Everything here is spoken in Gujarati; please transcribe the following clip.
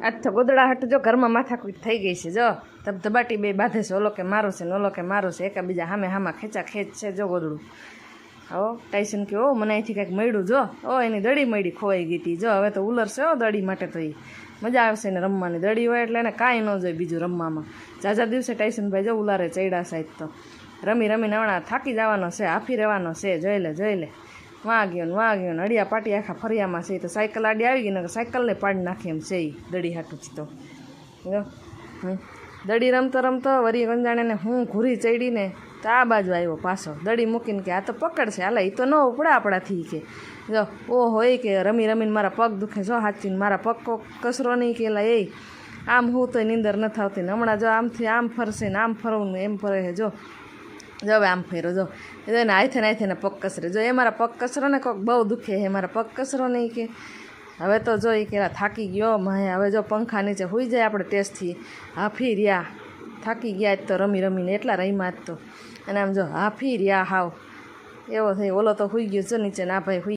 આજ તો ગોદડાહટ જો ઘરમાં માથાકૂટ થઈ ગઈ છે. જો ધબધબાટી બે બાંધે છે. ઓલો કે મારું છે ને ઓલો કે મારું છે. એકાબીજા હામાં ખેંચા ખેંચ છે. જો ગોદડું હો ટાઈસન કે ઓ મને અહીંથી કંઈક મળ્યું. જો ઓ એની દડી મળી ખોવાઈ ગઈ હતી. જો હવે તો ઉલરશે હો દડી માટે. તો એ મજા આવશે ને રમવાની. દડી હોય એટલે એને કાંઈ ન જોઈએ બીજું રમવામાં. ઝાઝા દિવસે ટાઈસનભાઈ જો ઉલારે ચડ્યા સાહેબ. તો રમી રમીને હમણાં થાકી જવાનો છે. હાફી રહેવાનો છે. જોઈ લે વાં ગયો ને અડિયા પાટી આખા ફરિયામાં છે. તો સાયકલ આડી આવી ગઈ ને સાયકલને પાડી નાખી એમ છે. એ દડી હાટું જ તો દડી રમતો વરી ગંજાણે હું ઘૂરી ચડીને તો આ બાજુ આવ્યો પાછો. દડી મૂકીને કે આ તો પકડશે. હાલે એ તો ન ઉપડે આપણાથી કે જો ઓ હોય કે રમી રમીને મારા પગ દુખે. જો હાચીને મારા પગ કસરો નહીં કે એ આમ હું તો નીંદર નથી આવતી ને હમણાં જો આમથી આમ ફરશે ને આમ ફરવું ને એમ ફરે છે. જો હવે આમ ફેરો જો એને હાથે ને પગ કસરે. જો એ મારા પગ કસરો ને કોઈક બહુ દુખે છે. મારા પગ કસરો નહીં કે હવે તો જો એ કે થાકી ગયો માય. હવે જો પંખા નીચે હોઈ જાય આપણે ટેસ્ટથી. હાફી રહ્યા થાકી ગયા જ તો રમીને એટલા રહીમાં જ તો. અને આમ જો હાફી રહ્યા હાવ એવો થઈ. ઓલો તો હોઈ ગયો જો નીચે ના ભાઈ